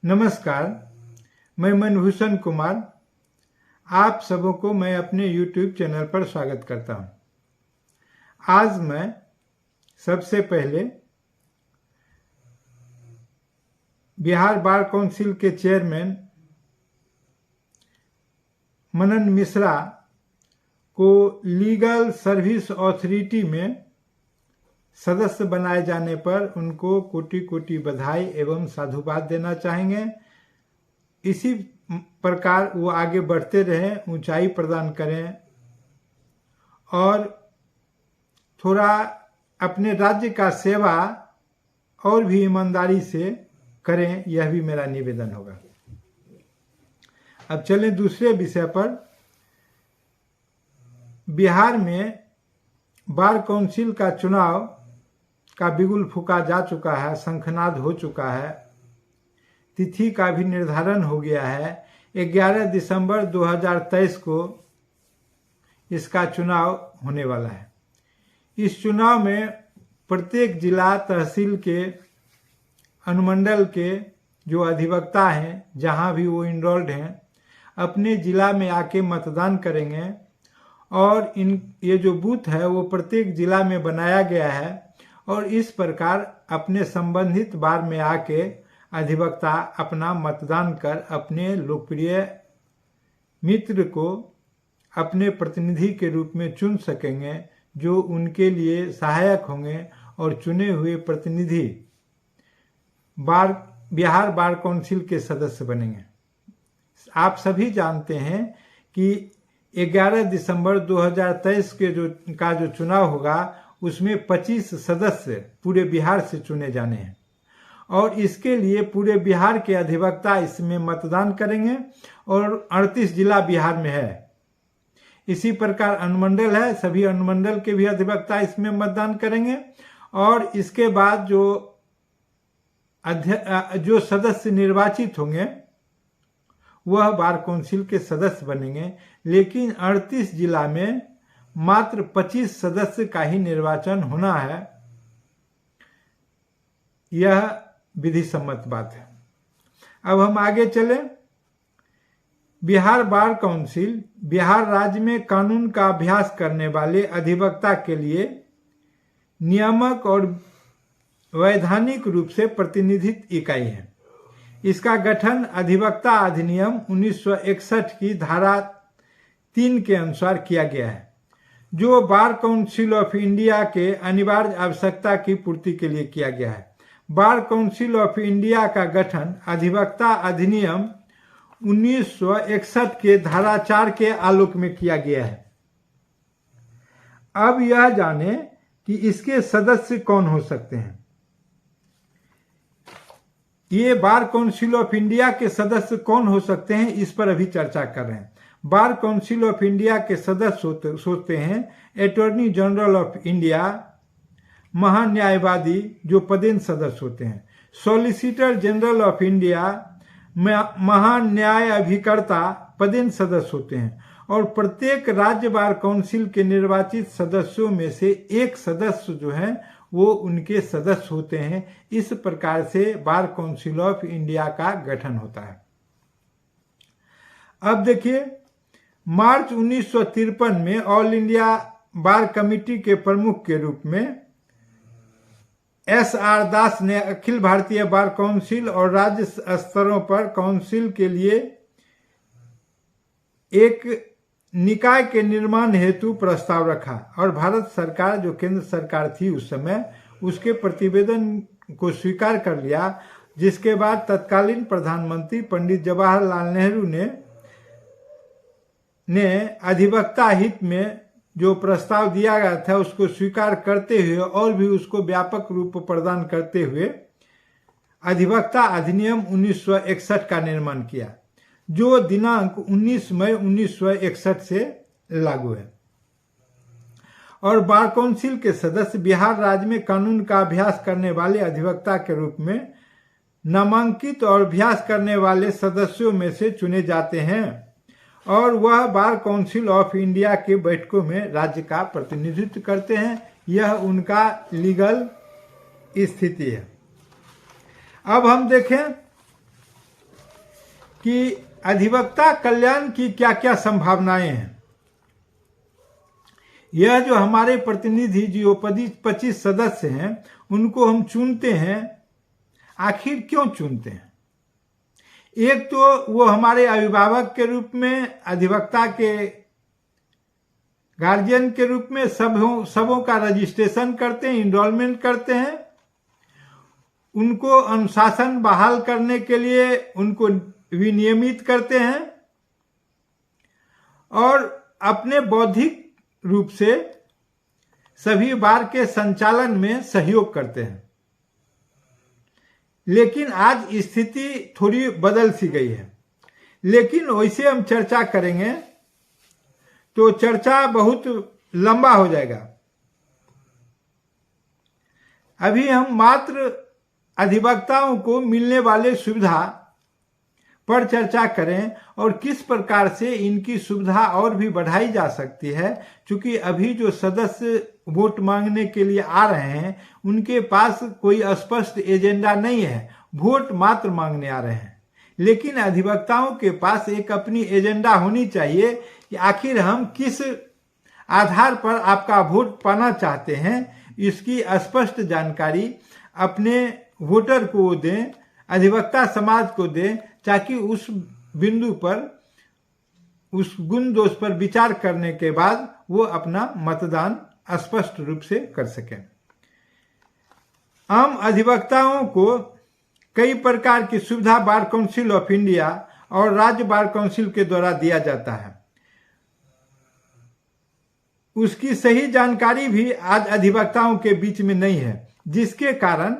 नमस्कार, मैं मनभूषण कुमार। आप सबों को मैं अपने YouTube चैनल पर स्वागत करता हूं। आज मैं सबसे पहले बिहार बार काउंसिल के चेयरमैन मनन मिश्रा को लीगल सर्विस अथॉरिटी में सदस्य बनाए जाने पर उनको कोटि कोटि बधाई एवं साधुवाद देना चाहेंगे। इसी प्रकार वो आगे बढ़ते रहें, ऊंचाई प्रदान करें और थोड़ा अपने राज्य का सेवा और भी ईमानदारी से करें, यह भी मेरा निवेदन होगा। अब चलें दूसरे विषय पर। बिहार में बार काउंसिल का चुनाव का बिगुल फूका जा चुका है, शंखनाद हो चुका है, तिथि का भी निर्धारण हो गया है। 11 दिसंबर 2023 को इसका चुनाव होने वाला है। इस चुनाव में प्रत्येक जिला तहसील के अनुमंडल के जो अधिवक्ता हैं, जहां भी वो इनरोल्ड हैं, अपने जिला में आके मतदान करेंगे और ये जो बूथ है वो प्रत्येक जिला में बनाया गया है और इस प्रकार अपने संबंधित बार में आके अधिवक्ता अपना मतदान कर अपने लोकप्रिय मित्र को अपने प्रतिनिधि के रूप में चुन सकेंगे, जो उनके लिए सहायक होंगे और चुने हुए प्रतिनिधि बिहार बार काउंसिल के सदस्य बनेंगे। आप सभी जानते हैं कि 11 दिसंबर 2023 के जो चुनाव होगा उसमें 25 सदस्य पूरे बिहार से चुने जाने हैं और इसके लिए पूरे बिहार के अधिवक्ता इसमें मतदान करेंगे और 38 जिला बिहार में है। इसी प्रकार अनुमंडल है, सभी अनुमंडल के भी अधिवक्ता इसमें मतदान करेंगे और इसके बाद जो सदस्य निर्वाचित होंगे वह बार काउंसिल के सदस्य बनेंगे। लेकिन 38 जिला में मात्र 25 सदस्य का ही निर्वाचन होना है, यह विधि सम्मत बात है। अब हम आगे चलें। बिहार बार काउंसिल बिहार राज्य में कानून का अभ्यास करने वाले अधिवक्ता के लिए नियामक और वैधानिक रूप से प्रतिनिधित्व इकाई है। इसका गठन अधिवक्ता अधिनियम 1961 की धारा 3 के अनुसार किया गया है, जो बार काउंसिल ऑफ इंडिया के अनिवार्य आवश्यकता की पूर्ति के लिए किया गया है। बार काउंसिल ऑफ इंडिया का गठन अधिवक्ता अधिनियम 1961 के धारा 4 के आलोक में किया गया है। अब यह जाने कि इसके सदस्य कौन हो सकते हैं। ये बार काउंसिल ऑफ इंडिया के सदस्य कौन हो सकते हैं, इस पर अभी चर्चा कर रहे हैं। बार काउंसिल ऑफ इंडिया के सदस्य होते हैं अटॉर्नी जनरल ऑफ इंडिया, महान्यायवादी जो पदेन सदस्य होते हैं, सॉलिसिटर जनरल ऑफ इंडिया, महान्याय अभिकर्ता पदेन सदस्य होते हैं और प्रत्येक राज्य बार काउंसिल के निर्वाचित सदस्यों में से एक सदस्य जो है वो उनके सदस्य होते हैं। इस प्रकार से बार काउंसिल ऑफ इंडिया का गठन होता है। अब देखिए, मार्च 1953 में ऑल इंडिया बार कमेटी के प्रमुख के रूप में SR दास ने अखिल भारतीय बार काउंसिल और राज्य स्तरों पर काउंसिल के लिए एक निकाय के निर्माण हेतु प्रस्ताव रखा और भारत सरकार, जो केंद्र सरकार थी उस समय, उसके प्रतिवेदन को स्वीकार कर लिया, जिसके बाद तत्कालीन प्रधानमंत्री पंडित जवाहरलाल नेहरू ने अधिवक्ता हित में जो प्रस्ताव दिया गया था उसको स्वीकार करते हुए और भी उसको व्यापक रूप प्रदान करते हुए अधिवक्ता अधिनियम 1961 का निर्माण किया, जो दिनांक 19 मई 1961 से लागू है। और बार काउंसिल के सदस्य बिहार राज्य में कानून का अभ्यास करने वाले अधिवक्ता के रूप में नामांकित और अभ्यास करने वाले सदस्यों में से चुने जाते हैं और वह बार काउंसिल ऑफ इंडिया के बैठकों में राज्य का प्रतिनिधित्व करते हैं। यह उनका लीगल स्थिति है। अब हम देखें कि अधिवक्ता कल्याण की क्या क्या संभावनाएं हैं। यह जो हमारे प्रतिनिधि जो 25 सदस्य हैं उनको हम चुनते हैं, आखिर क्यों चुनते हैं? एक तो वो हमारे अभिभावक के रूप में, अधिवक्ता के गार्जियन के रूप में सबों का रजिस्ट्रेशन करते हैं, इनरोलमेंट करते हैं, उनको अनुशासन बहाल करने के लिए उनको विनियमित करते हैं और अपने बौद्धिक रूप से सभी बार के संचालन में सहयोग करते हैं। लेकिन आज स्थिति थोड़ी बदल सी गई है, लेकिन वैसे हम चर्चा करेंगे तो चर्चा बहुत लंबा हो जाएगा। अभी हम मात्र अधिवक्ताओं को मिलने वाले सुविधा पर चर्चा करें और किस प्रकार से इनकी सुविधा और भी बढ़ाई जा सकती है, क्योंकि अभी जो सदस्य वोट मांगने के लिए आ रहे हैं उनके पास कोई स्पष्ट एजेंडा नहीं है, वोट मात्र मांगने आ रहे हैं। लेकिन अधिवक्ताओं के पास एक अपनी एजेंडा होनी चाहिए कि आखिर हम किस आधार पर आपका वोट पाना चाहते हैं, इसकी स्पष्ट जानकारी अपने वोटर को दें, अधिवक्ता समाज को दें, ताकि उस बिंदु पर, उस गुण दोष पर विचार करने के बाद वो अपना मतदान स्पष्ट रूप से कर सकें। आम अधिवक्ताओं को कई प्रकार की सुविधा बार काउंसिल ऑफ इंडिया और राज्य बार काउंसिल के द्वारा दिया जाता है। उसकी सही जानकारी भी आज अधिवक्ताओं के बीच में नहीं है, जिसके कारण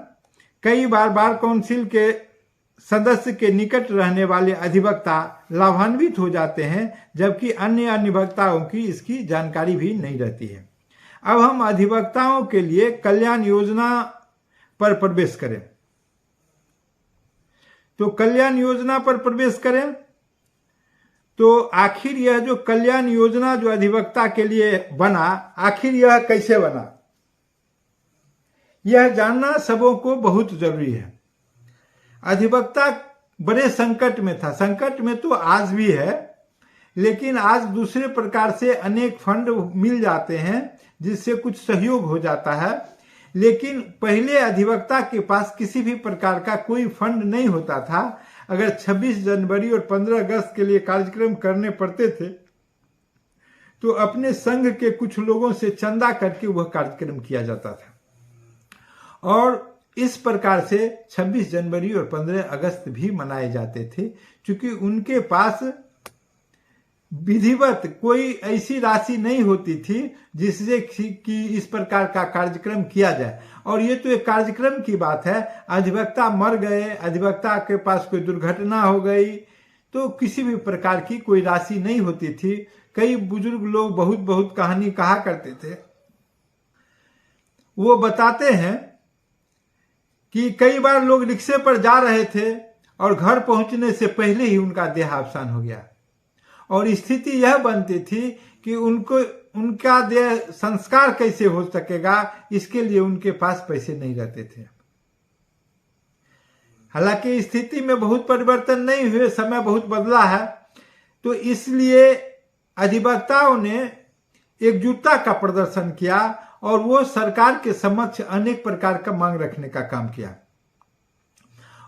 कई बार बार काउंसिल के सदस्य के निकट रहने वाले अधिवक्ता लाभान्वित हो जाते हैं, जबकि अन्य अधिवक्ताओं की इसकी जानकारी भी नहीं रहती है। अब हम अधिवक्ताओं के लिए कल्याण योजना पर प्रवेश करें। तो कल्याण योजना पर प्रवेश करें तो आखिर यह जो कल्याण योजना जो अधिवक्ता के लिए बना, आखिर यह कैसे बना, यह जानना सबों को बहुत जरूरी है। अधिवक्ता बड़े संकट में था, संकट में तो आज भी है, लेकिन आज दूसरे प्रकार से अनेक फंड मिल जाते हैं जिससे कुछ सहयोग हो जाता है। लेकिन पहले अधिवक्ता के पास किसी भी प्रकार का कोई फंड नहीं होता था। अगर 26 जनवरी और 15 अगस्त के लिए कार्यक्रम करने पड़ते थे तो अपने संघ के कुछ लोगों से चंदा करके वह कार्यक्रम किया जाता था और इस प्रकार से 26 जनवरी और 15 अगस्त भी मनाए जाते थे, क्योंकि उनके पास विधिवत कोई ऐसी राशि नहीं होती थी जिससे कि इस प्रकार का कार्यक्रम किया जाए। और ये तो एक कार्यक्रम की बात है, अधिवक्ता मर गए, अधिवक्ता के पास कोई दुर्घटना हो गई तो किसी भी प्रकार की कोई राशि नहीं होती थी। कई बुजुर्ग लोग बहुत बहुत कहानी कहा करते थे। वो बताते हैं कि कई बार लोग रिक्शे पर जा रहे थे और घर पहुंचने से पहले ही उनका देहावसान हो गया और स्थिति यह बनती थी कि उनका देह संस्कार कैसे हो सकेगा, इसके लिए उनके पास पैसे नहीं रहते थे। हालांकि स्थिति में बहुत परिवर्तन नहीं हुए, समय बहुत बदला है, तो इसलिए अधिवक्ताओं ने एकजुटता का प्रदर्शन किया और वो सरकार के समक्ष अनेक प्रकार का मांग रखने का काम किया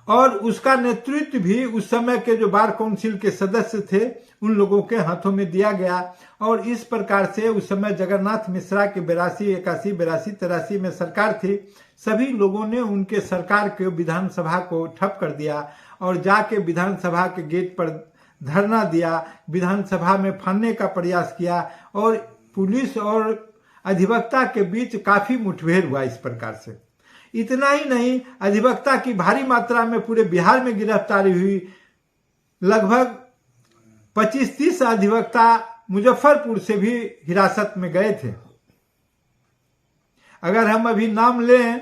और उसका नेतृत्व भी उस समय के जो बार काउंसिल के सदस्य थे उन लोगों के हाथों में दिया गया। और इस प्रकार से उस समय जगन्नाथ मिश्रा के 82, 81, 82, 83 में सरकार थी। सभी लोगों ने उनके सरकार के विधानसभा को ठप कर दिया और जाके विधानसभा के गेट पर धरना दिया, विधानसभा में फानने का प्रयास किया और पुलिस और अधिवक्ता के बीच काफी मुठभेड़ हुआ। इस प्रकार से इतना ही नहीं, अधिवक्ता की भारी मात्रा में पूरे बिहार में गिरफ्तारी हुई। लगभग 25-30 अधिवक्ता मुजफ्फरपुर से भी हिरासत में गए थे। अगर हम अभी नाम लें,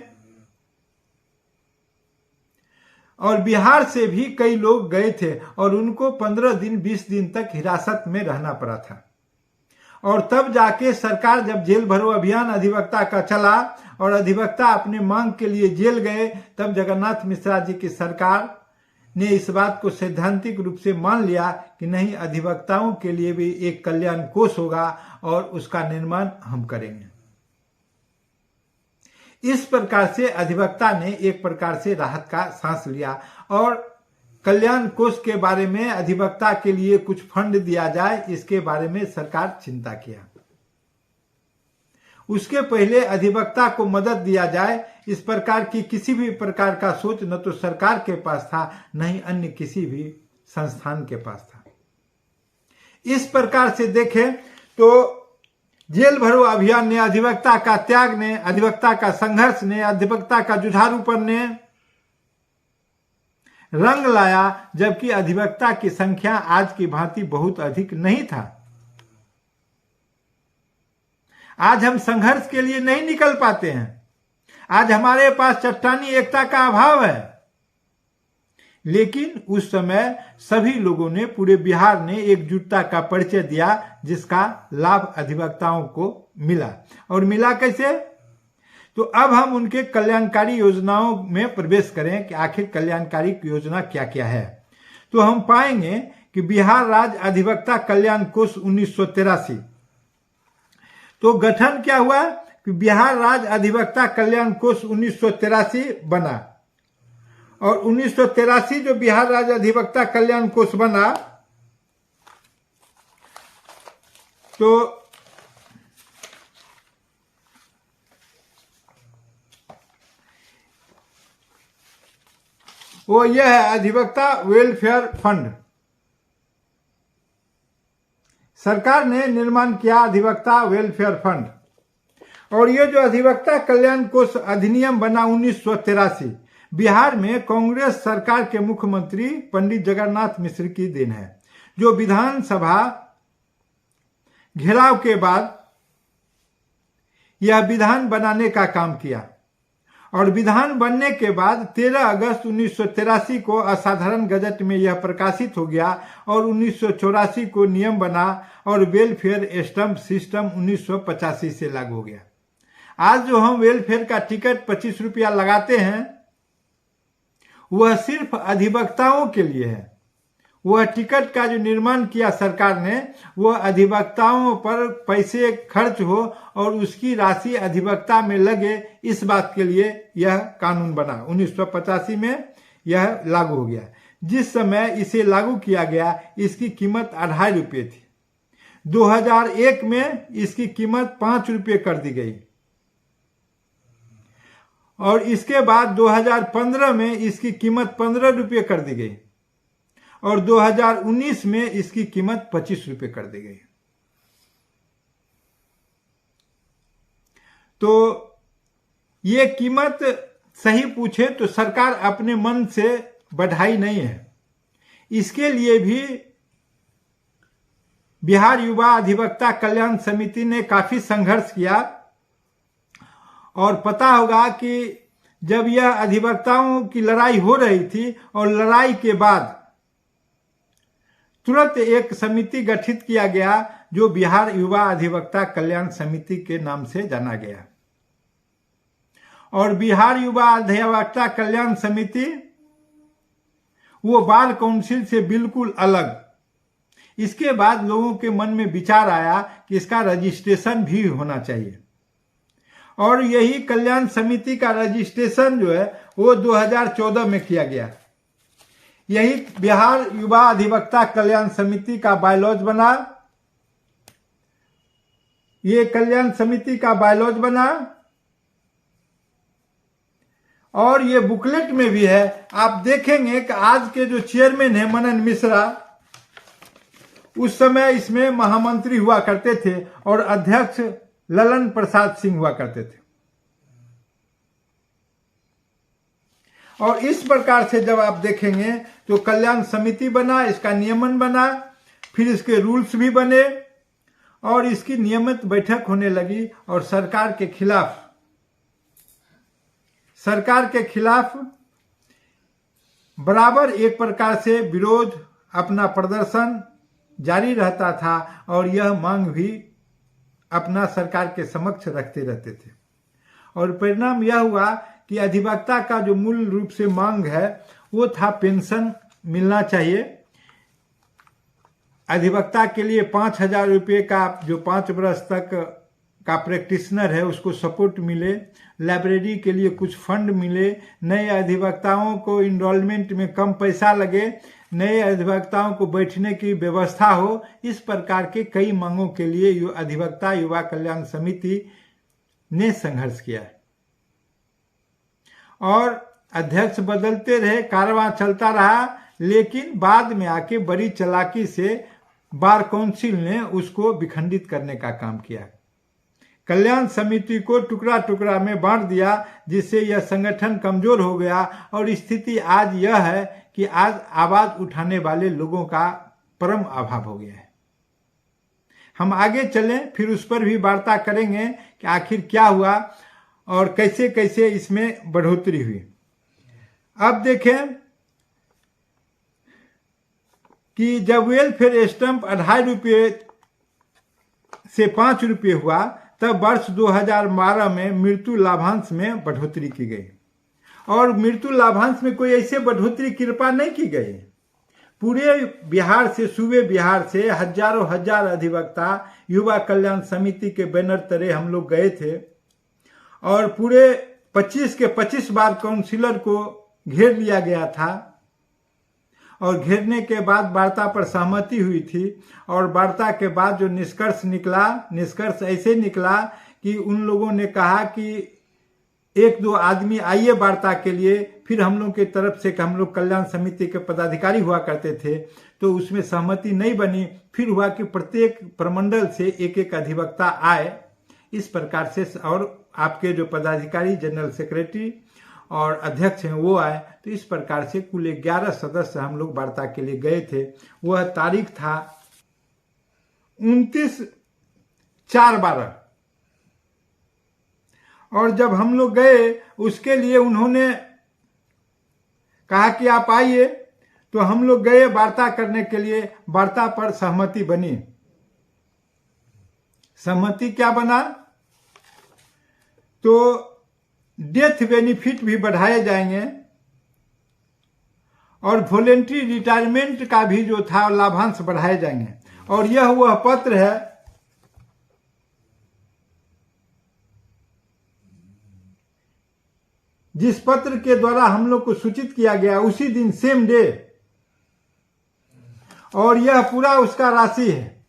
और बिहार से भी कई लोग गए थे और उनको 15 दिन 20 दिन तक हिरासत में रहना पड़ा था। और तब जाके सरकार जब जेल भरो अभियान अधिवक्ता का चला और अधिवक्ता अपने मांग के लिए जेल गए, तब जगन्नाथ मिश्रा जी की सरकार ने इस बात को सैद्धांतिक रूप से मान लिया कि नहीं, अधिवक्ताओं के लिए भी एक कल्याण कोष होगा और उसका निर्माण हम करेंगे। इस प्रकार से अधिवक्ता ने एक प्रकार से राहत का सांस लिया और कल्याण कोष के बारे में अधिवक्ता के लिए कुछ फंड दिया जाए, इसके बारे में सरकार चिंता किया। उसके पहले अधिवक्ता को मदद दिया जाए, इस प्रकार की किसी भी प्रकार का सोच न तो सरकार के पास था, न ही अन्य किसी भी संस्थान के पास था। इस प्रकार से देखें तो जेल भरो अभियान ने, अधिवक्ता का त्याग ने, अधिवक्ता का संघर्ष ने, अधिवक्ता का जुझारूपन ने रंग लाया, जबकि अधिवक्ता की संख्या आज की भांति बहुत अधिक नहीं था। आज हम संघर्ष के लिए नहीं निकल पाते हैं। आज हमारे पास चट्टानी एकता का अभाव है। लेकिन उस समय सभी लोगों ने, पूरे बिहार ने एकजुटता का परिचय दिया, जिसका लाभ अधिवक्ताओं को मिला। और मिला कैसे? तो अब हम उनके कल्याणकारी योजनाओं में प्रवेश करें कि आखिर कल्याणकारी योजना क्या क्या है। तो हम पाएंगे कि बिहार राज्य अधिवक्ता कल्याण कोष 1983, तो गठन क्या हुआ कि बिहार राज्य अधिवक्ता कल्याण कोष 1983 बना। और 1983 जो बिहार राज्य अधिवक्ता कल्याण कोष बना, तो वो यह है अधिवक्ता वेलफेयर फंड। सरकार ने निर्माण किया अधिवक्ता वेलफेयर फंड। और ये जो अधिवक्ता कल्याण कोष अधिनियम बना 1983, बिहार में कांग्रेस सरकार के मुख्यमंत्री पंडित जगन्नाथ मिश्र की देन है, जो विधानसभा घेराव के बाद यह विधान बनाने का काम किया। और विधान बनने के बाद 13 अगस्त 1983 को असाधारण गजट में यह प्रकाशित हो गया और 1984 को नियम बना और वेलफेयर स्टैंप सिस्टम 1985 से लागू हो गया। आज जो हम वेलफेयर का टिकट 25 रुपया लगाते हैं, वह सिर्फ अधिवक्ताओं के लिए है। वह टिकट का जो निर्माण किया सरकार ने, वह अधिवक्ताओं पर पैसे खर्च हो और उसकी राशि अधिवक्ता में लगे, इस बात के लिए यह कानून बना। 1985 में यह लागू हो गया। जिस समय इसे लागू किया गया, इसकी कीमत 2.5 रुपये थी। 2001 में इसकी कीमत 5 रुपये कर दी गई और इसके बाद 2015 में इसकी कीमत 15 रुपये कर दी गई और 2019 में इसकी कीमत 25 रुपये कर दी गई। तो ये कीमत सही पूछे तो सरकार अपने मन से बढ़ाई नहीं है। इसके लिए भी बिहार युवा अधिवक्ता कल्याण समिति ने काफी संघर्ष किया। और पता होगा कि जब यह अधिवक्ताओं की लड़ाई हो रही थी और लड़ाई के बाद तुरंत एक समिति गठित किया गया, जो बिहार युवा अधिवक्ता कल्याण समिति के नाम से जाना गया। और बिहार युवा अधिवक्ता कल्याण समिति वो बार काउंसिल से बिल्कुल अलग। इसके बाद लोगों के मन में विचार आया कि इसका रजिस्ट्रेशन भी होना चाहिए। और यही कल्याण समिति का रजिस्ट्रेशन जो है वो 2014 में किया गया। यही बिहार युवा अधिवक्ता कल्याण समिति का बायलॉज बना। ये कल्याण समिति का बायलॉज बना और ये बुकलेट में भी है। आप देखेंगे कि आज के जो चेयरमैन है मनन मिश्रा, उस समय इसमें महामंत्री हुआ करते थे और अध्यक्ष ललन प्रसाद सिंह हुआ करते थे। और इस प्रकार से जब आप देखेंगे तो कल्याण समिति बना, इसका नियमन बना, फिर इसके रूल्स भी बने और इसकी नियमित बैठक होने लगी। और सरकार के खिलाफ बराबर एक प्रकार से विरोध, अपना प्रदर्शन जारी रहता था और यह मांग भी अपना सरकार के समक्ष रखते रहते थे। और परिणाम यह हुआ कि अधिवक्ता का जो मूल रूप से मांग है वो था पेंशन मिलना चाहिए। अधिवक्ता के लिए 5,000 रुपये का जो 5 वर्ष तक का प्रैक्टिशनर है उसको सपोर्ट मिले, लाइब्रेरी के लिए कुछ फंड मिले, नए अधिवक्ताओं को इनरोलमेंट में कम पैसा लगे, नए अधिवक्ताओं को बैठने की व्यवस्था हो। इस प्रकार के कई मांगों के लिए अधिवक्ता युवा कल्याण समिति ने संघर्ष किया है और अध्यक्ष बदलते रहे, कारवां चलता रहा, लेकिन बाद में आके बड़ी चालाकी से बार काउंसिल ने उसको विखंडित करने का काम किया। कल्याण समिति को टुकड़ा टुकड़ा में बांट दिया, जिससे यह संगठन कमजोर हो गया और स्थिति आज यह है कि आज आवाज उठाने वाले लोगों का परम अभाव हो गया है। हम आगे चलें, फिर उस पर भी वार्ता करेंगे कि आखिर क्या हुआ और कैसे कैसे इसमें बढ़ोतरी हुई। अब देखें कि जब वेलफेयर स्टैंप 2.5 रुपये से 5 रुपये हुआ, तब वर्ष 2012 में मृत्यु लाभांश में बढ़ोतरी की गई और मृत्यु लाभांश में कोई ऐसे बढ़ोतरी कृपा नहीं की गई। पूरे बिहार से, सूबे बिहार से हजारों हजार अधिवक्ता युवा कल्याण समिति के बैनर तले हम लोग गए थे और पूरे 25 के 25 बार काउंसिलर को घेर लिया गया था और घेरने के बाद वार्ता पर सहमति हुई थी और वार्ता के बाद जो निष्कर्ष निकला, निष्कर्ष ऐसे निकला कि उन लोगों ने कहा कि 1-2 आदमी आइए वार्ता के लिए। फिर हम लोग की तरफ से, हम लोग कल्याण समिति के पदाधिकारी हुआ करते थे, तो उसमें सहमति नहीं बनी। फिर हुआ कि प्रत्येक प्रमंडल से एक एक अधिवक्ता आए, इस प्रकार से, और आपके जो पदाधिकारी, जनरल सेक्रेटरी और अध्यक्ष हैं वो आए। तो इस प्रकार से कुल 11 सदस्य हम लोग वार्ता के लिए गए थे। वह तारीख था 29/4/12 और जब हम लोग गए उसके लिए उन्होंने कहा कि आप आइए, तो हम लोग गए वार्ता करने के लिए। वार्ता पर सहमति बनी। सहमति क्या बना? तो डेथ बेनिफिट भी बढ़ाए जाएंगे और वॉलेंट्री रिटायरमेंट का भी जो था लाभांश बढ़ाए जाएंगे। और यह वह पत्र है जिस पत्र के द्वारा हम लोग को सूचित किया गया उसी दिन, सेम डे, और यह पूरा उसका राशि है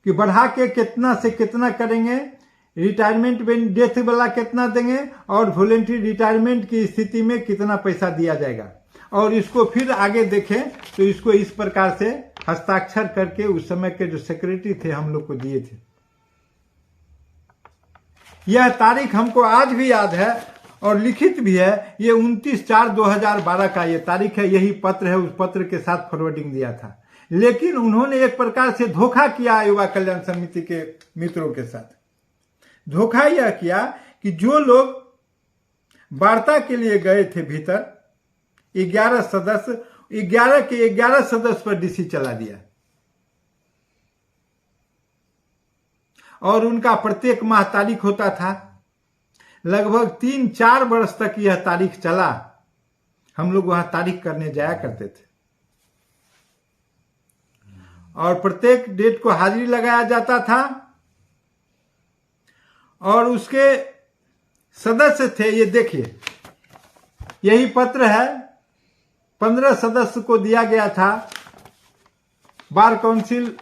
कि बढ़ा के कितना से कितना करेंगे, रिटायरमेंट डेथ वाला कितना देंगे और वॉलेंट्री रिटायरमेंट की स्थिति में कितना पैसा दिया जाएगा। और इसको फिर आगे देखें तो इसको इस प्रकार से हस्ताक्षर करके उस समय के जो सेक्रेटरी थे हम लोग को दिए थे। यह तारीख हमको आज भी याद है और लिखित भी है। ये 29/4/2012 का ये तारीख है। यही पत्र है, उस पत्र के साथ फॉरवर्डिंग दिया था। लेकिन उन्होंने एक प्रकार से धोखा किया युवा कल्याण समिति के मित्रों के साथ। धोखा यह किया कि जो लोग वार्ता के लिए गए थे भीतर, 11 सदस्य, 11 के 11 सदस्य पर डीसी चला दिया और उनका प्रत्येक माह तारीख होता था। लगभग 3-4 वर्ष तक यह तारीख चला। हम लोग वहां तारीख करने जाया करते थे और प्रत्येक डेट को हाजिरी लगाया जाता था और उसके सदस्य थे। ये देखिए, यही पत्र है, 15 सदस्य को दिया गया था। बार काउंसिल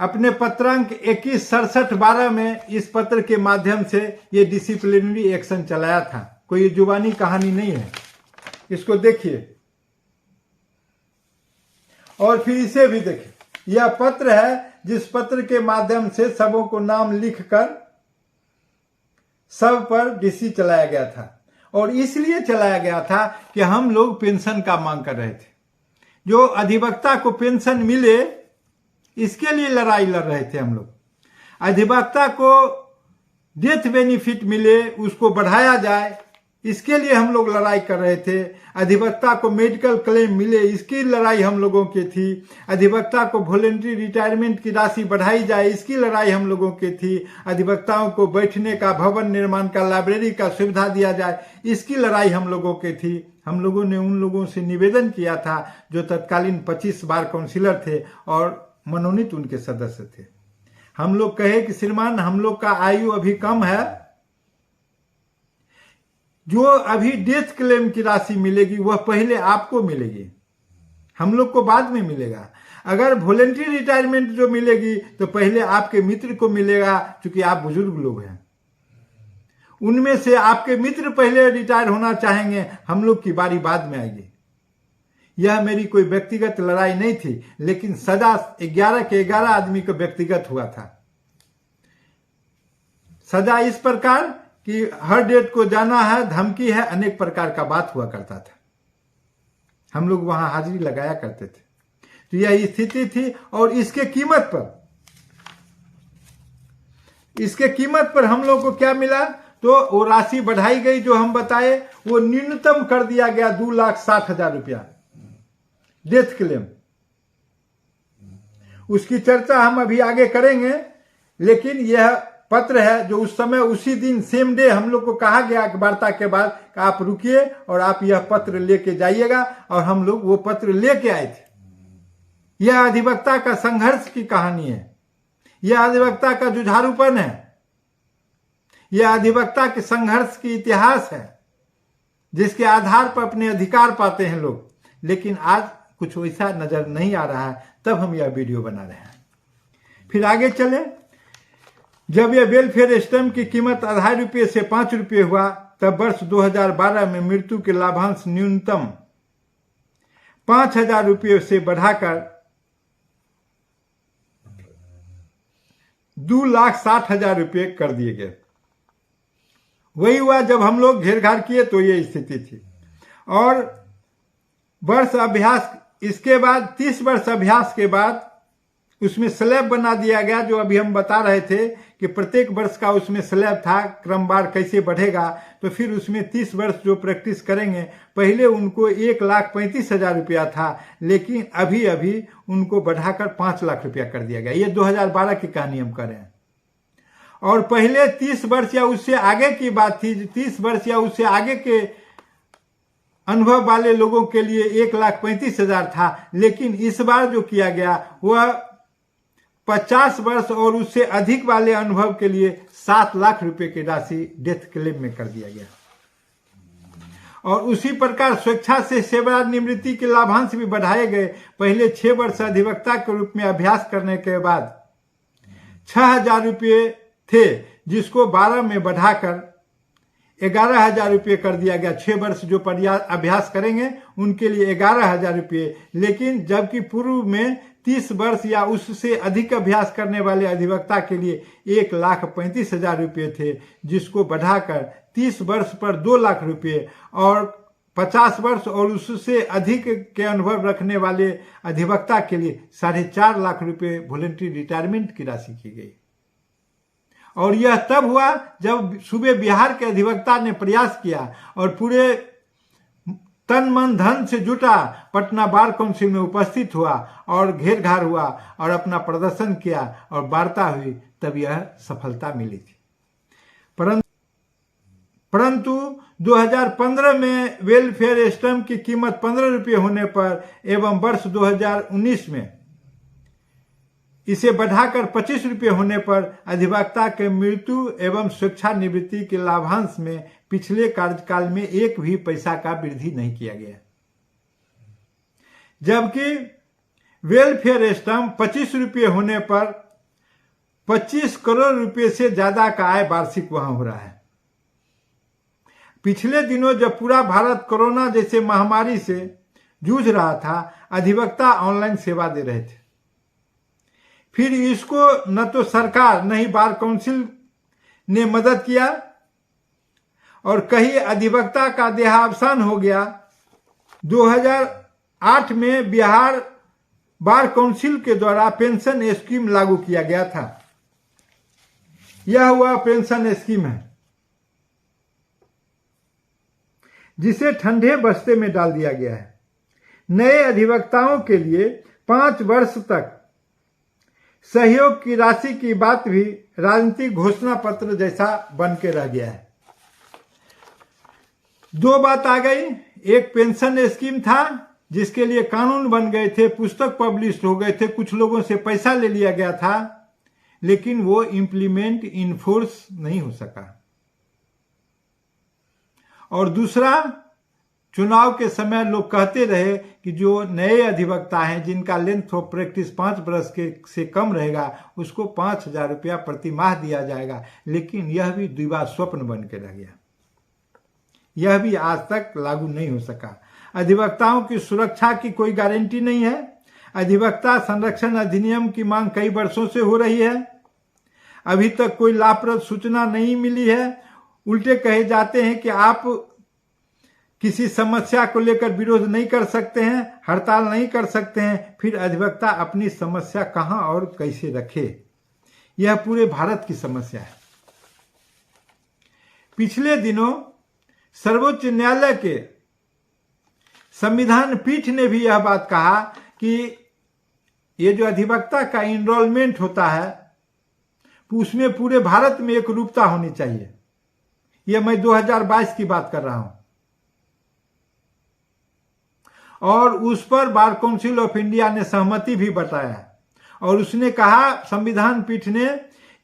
अपने पत्रांक 21/67/12 में इस पत्र के माध्यम से ये डिसिप्लिनरी एक्शन चलाया था। कोई जुबानी कहानी नहीं है, इसको देखिए और फिर इसे भी देखिए। यह पत्र है जिस पत्र के माध्यम से सबों को नाम लिखकर सब पर डीसी चलाया गया था और इसलिए चलाया गया था कि हम लोग पेंशन का मांग कर रहे थे। जो अधिवक्ता को पेंशन मिले इसके लिए लड़ाई लड़ रहे थे हम लोग। अधिवक्ता को डेथ बेनिफिट मिले, उसको बढ़ाया जाए, इसके लिए हम लोग लड़ाई कर रहे थे। अधिवक्ता को मेडिकल क्लेम मिले, इसकी लड़ाई हम लोगों की थी। अधिवक्ता को वॉलेंट्री रिटायरमेंट की राशि बढ़ाई जाए, इसकी लड़ाई हम लोगों की थी। अधिवक्ताओं को बैठने का, भवन निर्माण का, लाइब्रेरी का सुविधा दिया जाए, इसकी लड़ाई हम लोगों की थी। हम लोगों ने उन लोगों से निवेदन किया था जो तत्कालीन 25 बार काउंसिलर थे और मनोनीत उनके सदस्य थे। हम लोग कहे कि श्रीमान, हम लोग का आयु अभी कम है, जो अभी डेथ क्लेम की राशि मिलेगी वह पहले आपको मिलेगी, हम लोग को बाद में मिलेगा। अगर वॉलेंटरी रिटायरमेंट जो मिलेगी तो पहले आपके मित्र को मिलेगा, क्योंकि आप बुजुर्ग लोग हैं। उनमें से आपके मित्र पहले रिटायर होना चाहेंगे, हम लोग की बारी बाद में आएगी। यह मेरी कोई व्यक्तिगत लड़ाई नहीं थी, लेकिन सजा 11 के 11 आदमी को व्यक्तिगत हुआ था। सजा इस प्रकार कि हर डेट को जाना है, धमकी है, अनेक प्रकार का बात हुआ करता था। हम लोग वहां हाजिरी लगाया करते थे। तो यह स्थिति थी और इसके कीमत पर हम लोग को क्या मिला, तो वो राशि बढ़ाई गई जो हम बताए, वो न्यूनतम कर दिया गया 2,60,000 रुपया डेथ क्लेम। उसकी चर्चा हम अभी आगे करेंगे, लेकिन यह पत्र है जो उस समय उसी दिन सेम डे हम लोग को कहा गया कि वार्ता के बाद आप रुकिए और आप यह पत्र लेके जाइएगा, और हम लोग वो पत्र लेके आए थे। यह अधिवक्ता का संघर्ष की कहानी है, यह अधिवक्ता का जुझारूपन है, यह अधिवक्ता के संघर्ष की इतिहास है, जिसके आधार पर अपने अधिकार पाते हैं लोग। लेकिन आज कुछ वैसा नजर नहीं आ रहा है, तब हम यह वीडियो बना रहे हैं। फिर आगे चले। जब यह वेलफेयर स्टैंप की कीमत 2.5 रुपये से 5 रुपये हुआ, तब वर्ष 2012 में मृत्यु के लाभांश न्यूनतम 5,000 रुपये से बढ़ाकर 2,60,000 रुपये कर दिए गए। वही हुआ जब हम लोग घेर घार किए तो ये स्थिति थी। और वर्ष अभ्यास, इसके बाद 30 वर्ष अभ्यास के बाद उसमें स्लैब बना दिया गया, जो अभी हम बता रहे थे कि प्रत्येक वर्ष का उसमें स्लैब था, क्रमवार कैसे बढ़ेगा। तो फिर उसमें 30 वर्ष जो प्रैक्टिस करेंगे, पहले उनको 1,35,000 रुपया था, लेकिन अभी अभी उनको बढ़ाकर 5 लाख रुपया कर दिया गया। ये 2012 की कहानी हम कर रहे हैं। और पहले 30 वर्ष या उससे आगे की बात थी, 30 वर्ष या उससे आगे के अनुभव वाले लोगों के लिए 1,35,000 था, लेकिन इस बार जो किया गया वह 50 वर्ष और उससे अधिक वाले अनुभव के लिए 7 लाख रुपए की राशि डेथ क्लेम में कर दिया गया। और उसी प्रकार स्वेच्छा से सेवानिवृत्ति के लाभांश भी बढ़ाए गए। पहले 6 वर्ष अधिवक्ता के रूप में अभ्यास करने के बाद 6,000 रुपये थे, जिसको 12 में बढ़ाकर 11,000 रुपये कर दिया गया। 6 वर्ष जो अभ्यास करेंगे उनके लिए 11,000 रुपये, लेकिन जबकि पूर्व में 30 वर्ष या उससे अधिक अभ्यास करने वाले अधिवक्ता के लिए 1,35,000 रुपये थे, जिसको बढ़ाकर 30 वर्ष पर 2 लाख रुपये और 50 वर्ष और उससे अधिक के अनुभव रखने वाले अधिवक्ता के लिए 4.5 लाख रुपये वॉलंटरी रिटायरमेंट की राशि की गई। और यह तब हुआ जब सूबे बिहार के अधिवक्ता ने प्रयास किया और पूरे तन मन धन से जुटा, पटना बार काउंसिल में उपस्थित हुआ और घेर घार हुआ और अपना प्रदर्शन किया और वार्ता हुई, तब यह सफलता मिली थी। परंतु 2015 में वेलफेयर स्टैंप की कीमत 15 रुपये होने पर एवं वर्ष 2019 में इसे बढ़ाकर 25 रुपये होने पर अधिवक्ता के मृत्यु एवं स्वेच्छानिवृत्ति के लाभांश में पिछले कार्यकाल में 1 भी पैसा का वृद्धि नहीं किया गया। जबकि वेलफेयर स्टैंप 25 रुपये होने पर 25 करोड़ रुपए से ज्यादा का आय वार्षिक वहां हो रहा है। पिछले दिनों जब पूरा भारत कोरोना जैसे महामारी से जूझ रहा था, अधिवक्ता ऑनलाइन सेवा दे रहे थे। फिर इसको न तो सरकार न ही बार काउंसिल ने मदद किया और कहीं अधिवक्ता का देहावसान हो गया। 2008 में बिहार बार काउंसिल के द्वारा पेंशन स्कीम लागू किया गया था। यह हुआ पेंशन स्कीम है, जिसे ठंडे बस्ते में डाल दिया गया है। नए अधिवक्ताओं के लिए 5 वर्ष तक सहयोग की राशि की बात भी राजनीतिक घोषणा पत्र जैसा बन के रह गया है। 2 बात आ गई, एक पेंशन स्कीम था जिसके लिए कानून बन गए थे, पुस्तक पब्लिश हो गए थे, कुछ लोगों से पैसा ले लिया गया था, लेकिन वो इम्प्लीमेंट इनफोर्स नहीं हो सका। और दूसरा, चुनाव के समय लोग कहते रहे कि जो नए अधिवक्ता हैं जिनका लेंथ ऑफ प्रैक्टिस 5 वर्ष से कम रहेगा उसको 5,000 रुपया प्रति माह दिया जाएगा, लेकिन यह भी दिवा स्वप्न बन के रह गया। यह भी आज तक लागू नहीं हो सका। अधिवक्ताओं की सुरक्षा की कोई गारंटी नहीं है। अधिवक्ता संरक्षण अधिनियम की मांग कई वर्षों से हो रही है, अभी तक कोई लाभप्रद सूचना नहीं मिली है। उल्टे कहे जाते हैं कि आप किसी समस्या को लेकर विरोध नहीं कर सकते हैं, हड़ताल नहीं कर सकते हैं, फिर अधिवक्ता अपनी समस्या कहां और कैसे रखे? यह पूरे भारत की समस्या है। पिछले दिनों सर्वोच्च न्यायालय के संविधान पीठ ने भी यह बात कहा कि ये जो अधिवक्ता का इनरोलमेंट होता है उसमें पूरे भारत में एक रूपता होनी चाहिए। यह मैं 2022 की बात कर रहा हूं। और उस पर बार काउंसिल ऑफ इंडिया ने सहमति भी बताया और उसने कहा, संविधान पीठ ने,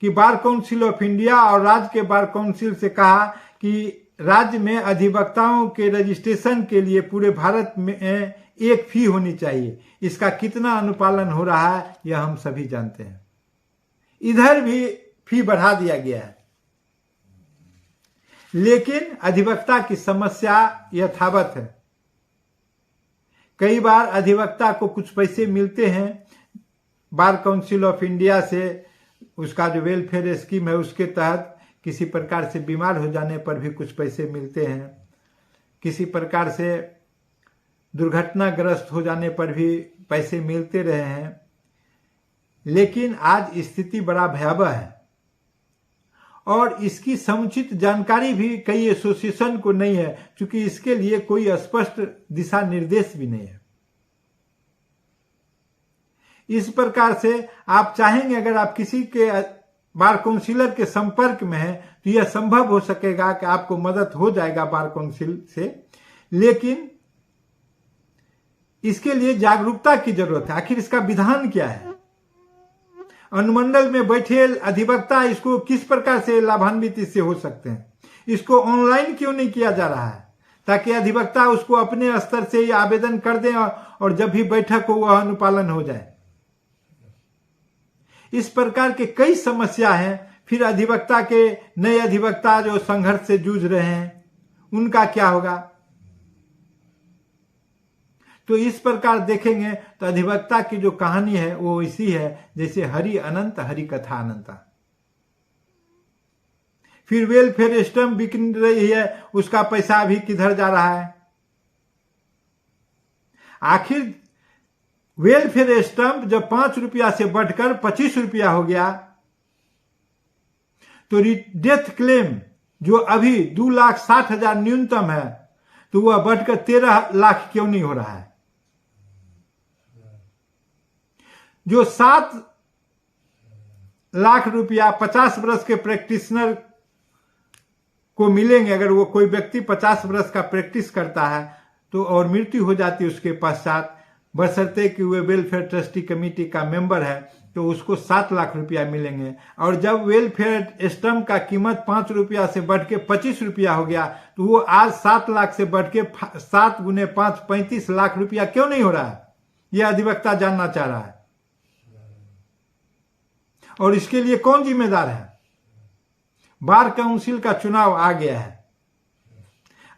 कि बार काउंसिल ऑफ इंडिया और राज्य के बार काउंसिल से कहा कि राज्य में अधिवक्ताओं के रजिस्ट्रेशन के लिए पूरे भारत में एक फी होनी चाहिए। इसका कितना अनुपालन हो रहा है यह हम सभी जानते हैं। इधर भी फी बढ़ा दिया गया है, लेकिन अधिवक्ता की समस्या यथावत है। कई बार अधिवक्ता को कुछ पैसे मिलते हैं बार काउंसिल ऑफ इंडिया से, उसका जो वेलफेयर स्कीम है उसके तहत किसी प्रकार से बीमार हो जाने पर भी कुछ पैसे मिलते हैं, किसी प्रकार से दुर्घटनाग्रस्त हो जाने पर भी पैसे मिलते रहे हैं। लेकिन आज स्थिति बड़ा भयावह है और इसकी समुचित जानकारी भी कई एसोसिएशन को नहीं है, क्योंकि इसके लिए कोई स्पष्ट दिशा निर्देश भी नहीं है। इस प्रकार से आप चाहेंगे, अगर आप किसी के बार काउंसिलर के संपर्क में हैं तो यह संभव हो सकेगा कि आपको मदद हो जाएगा बार काउंसिल से, लेकिन इसके लिए जागरूकता की जरूरत है। आखिर इसका विधान क्या है? अनुमंडल में बैठे अधिवक्ता इसको किस प्रकार से लाभान्वित इससे हो सकते हैं? इसको ऑनलाइन क्यों नहीं किया जा रहा है, ताकि अधिवक्ता उसको अपने स्तर से ही आवेदन कर दें और जब भी बैठक हो वह अनुपालन हो जाए। इस प्रकार के कई समस्या हैं। फिर अधिवक्ता के नए अधिवक्ता जो संघर्ष से जूझ रहे हैं उनका क्या होगा? तो इस प्रकार देखेंगे तो अधिवक्ता की जो कहानी है वो इसी है जैसे हरि अनंत हरि कथा अनंता। फिर वेलफेयर स्टैंप बिक रही है, उसका पैसा भी किधर जा रहा है? आखिर वेलफेयर स्टैंप जब 5 रुपया से बढ़कर 25 रुपया हो गया तो डेथ क्लेम जो अभी 2,60,000 न्यूनतम है तो वह बढ़कर 13 लाख क्यों नहीं हो रहा है? जो 7 लाख रुपया 50 वर्ष के प्रैक्टिशनर को मिलेंगे, अगर वो कोई व्यक्ति 50 वर्ष का प्रैक्टिस करता है तो और मृत्यु हो जाती है उसके पश्चात, बशर्ते कि वे वेलफेयर ट्रस्टी कमेटी का मेंबर है, तो उसको 7 लाख रुपया मिलेंगे। और जब वेलफेयर स्टैंप का कीमत 5 रुपया से बढ़ के 25 रुपया हो गया तो वो आज 7 लाख से बढ़ के 7 गुने 5 35 लाख रुपया क्यों नहीं हो रहा है? यह अधिवक्ता जानना चाह रहा है। और इसके लिए कौन जिम्मेदार है? बार काउंसिल का चुनाव आ गया है।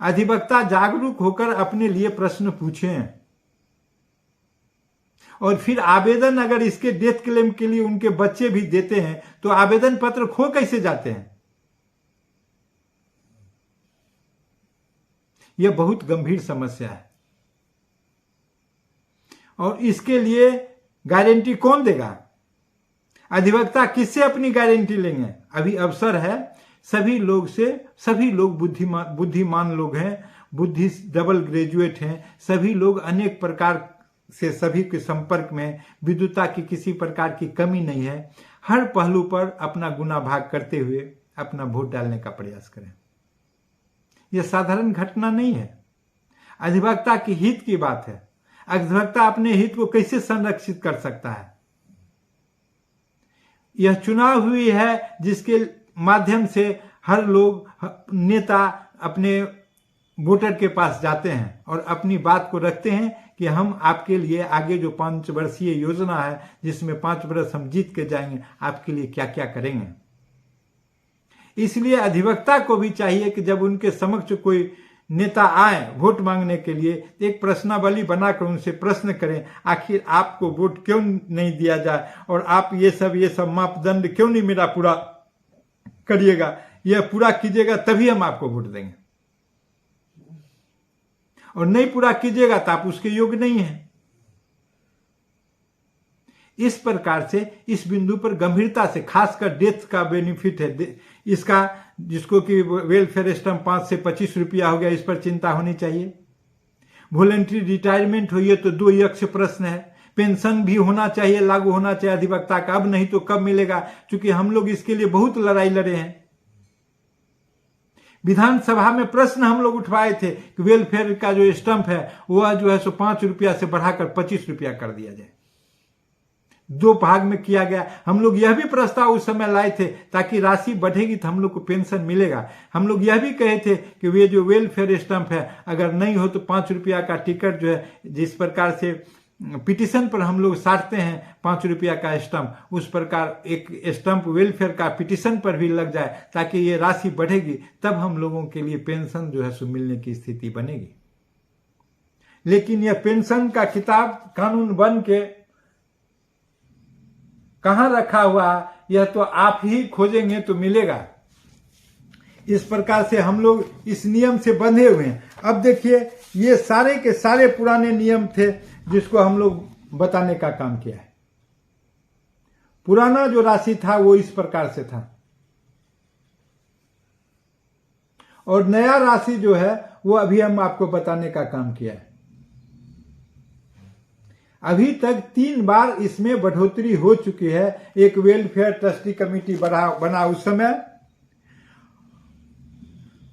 अधिवक्ता जागरूक होकर अपने लिए प्रश्न पूछें और फिर आवेदन, अगर इसके डेथ क्लेम के लिए उनके बच्चे भी देते हैं तो आवेदन पत्र खो कैसे जाते हैं? यह बहुत गंभीर समस्या है और इसके लिए गारंटी कौन देगा? अधिवक्ता किससे अपनी गारंटी लेंगे? अभी अवसर है सभी लोग से। सभी लोग बुद्धिमान लोग हैं, बुद्धि डबल ग्रेजुएट हैं, सभी लोग अनेक प्रकार से सभी के संपर्क में, विद्वता की किसी प्रकार की कमी नहीं है। हर पहलू पर अपना गुना भाग करते हुए अपना वोट डालने का प्रयास करें। यह साधारण घटना नहीं है। अधिवक्ता की हित की बात है। अधिवक्ता अपने हित को कैसे संरक्षित कर सकता है? यह चुनाव हुई है जिसके माध्यम से हर लोग नेता अपने वोटर के पास जाते हैं और अपनी बात को रखते हैं कि हम आपके लिए आगे जो 5 वर्षीय योजना है जिसमें 5 वर्ष हम जीत के जाएंगे, आपके लिए क्या क्या करेंगे। इसलिए अधिवक्ता को भी चाहिए कि जब उनके समक्ष कोई नेता आए वोट मांगने के लिए, एक प्रश्नावली बनाकर उनसे प्रश्न करें, आखिर आपको वोट क्यों नहीं दिया जाए और आप ये सब मापदंड क्यों नहीं मेरा पूरा करिएगा, यह पूरा कीजिएगा तभी हम आपको वोट देंगे, और नहीं पूरा कीजिएगा तो आप उसके योग्य नहीं हैं। इस प्रकार से इस बिंदु पर गंभीरता से, खासकर डेथ का बेनिफिट है इसका, जिसको कि वेलफेयर स्टैंप 5 से 25 रुपया हो गया, इस पर चिंता होनी चाहिए। वॉलंटरी रिटायरमेंट हुई है तो 2 यक्ष प्रश्न है। पेंशन भी होना चाहिए, लागू होना चाहिए अधिवक्ता का, अब नहीं तो कब मिलेगा, क्योंकि हम लोग इसके लिए बहुत लड़ाई लड़े हैं। विधानसभा में प्रश्न हम लोग उठवाए थे कि वेलफेयर का जो स्टैंप है वह जो है सो 5 रुपया से बढ़ाकर 25 रुपया कर दिया जाए। 2 भाग में किया गया। हम लोग यह भी प्रस्ताव उस समय लाए थे ताकि राशि बढ़ेगी तो हम लोग को पेंशन मिलेगा। हम लोग यह भी कहे थे कि वे जो वेलफेयर स्टैंप है अगर नहीं हो तो 5 रुपया का टिकट जो है, जिस प्रकार से पिटीशन पर हम लोग साटते हैं 5 रुपया का स्टैंप, उस प्रकार एक स्टैंप वेलफेयर का पिटीशन पर भी लग जाए ताकि ये राशि बढ़ेगी, तब हम लोगों के लिए पेंशन जो है सो मिलने की स्थिति बनेगी। लेकिन यह पेंशन का किताब कानून बन के कहां रखा हुआ है, यह तो आप ही खोजेंगे तो मिलेगा। इस प्रकार से हम लोग इस नियम से बंधे हुए हैं। अब देखिए, ये सारे के सारे पुराने नियम थे जिसको हम लोग बताने का काम किया है। पुराना जो राशि था वो इस प्रकार से था, और नया राशि जो है वो अभी हम आपको बताने का काम किया है। अभी तक 3 बार इसमें बढ़ोतरी हो चुकी है। एक वेलफेयर ट्रस्टी कमेटी बना उस समय,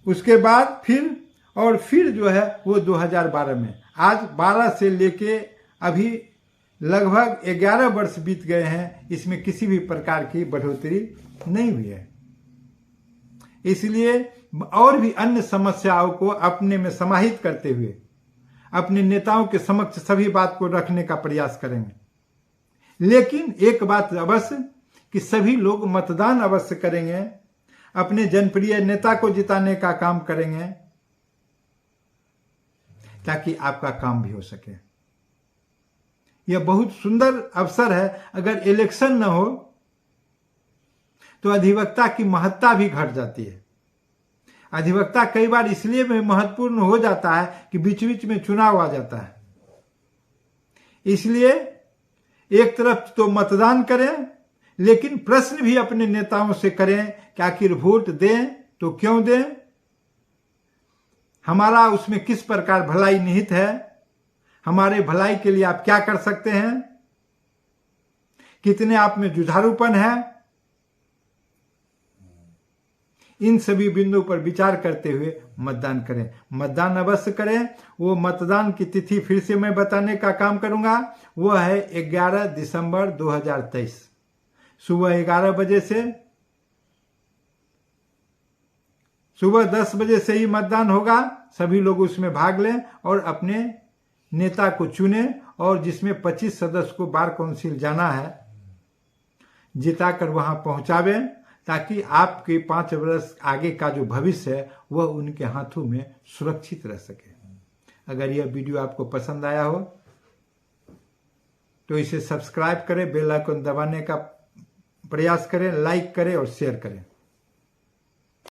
उसके बाद फिर जो है वो 2012 में। आज 12 से लेके अभी लगभग 11 वर्ष बीत गए हैं, इसमें किसी भी प्रकार की बढ़ोतरी नहीं हुई है। इसलिए और भी अन्य समस्याओं को अपने में समाहित करते हुए अपने नेताओं के समक्ष सभी बात को रखने का प्रयास करेंगे। लेकिन एक बात अवश्य कि सभी लोग मतदान अवश्य करेंगे, अपने जनप्रिय नेता को जिताने का काम करेंगे ताकि आपका काम भी हो सके। यह बहुत सुंदर अवसर है। अगर इलेक्शन न हो तो अधिवक्ता की महत्ता भी घट जाती है। अधिवक्ता कई बार इसलिए भी महत्वपूर्ण हो जाता है कि बीच बीच में चुनाव आ जाता है। इसलिए एक तरफ तो मतदान करें, लेकिन प्रश्न भी अपने नेताओं से करें कि आखिर वोट दें तो क्यों दें, हमारा उसमें किस प्रकार भलाई निहित है, हमारे भलाई के लिए आप क्या कर सकते हैं, कितने आप में जुझारूपन है। इन सभी बिंदुओं पर विचार करते हुए मतदान करें। मतदान अवश्य करें। वो मतदान की तिथि फिर से मैं बताने का काम करूंगा। वो है 11 दिसंबर 2023 सुबह 11 बजे से, सुबह 10 बजे से ही मतदान होगा। सभी लोग उसमें भाग लें और अपने नेता को चुनें, और जिसमें 25 सदस्य को बार काउंसिल जाना है जिताकर वहां पहुंचावे, ताकि आपके 5 वर्ष आगे का जो भविष्य है वह उनके हाथों में सुरक्षित रह सके। अगर यह वीडियो आपको पसंद आया हो तो इसे सब्सक्राइब करें, बेल आइकन दबाने का प्रयास करें, लाइक करें और शेयर करें।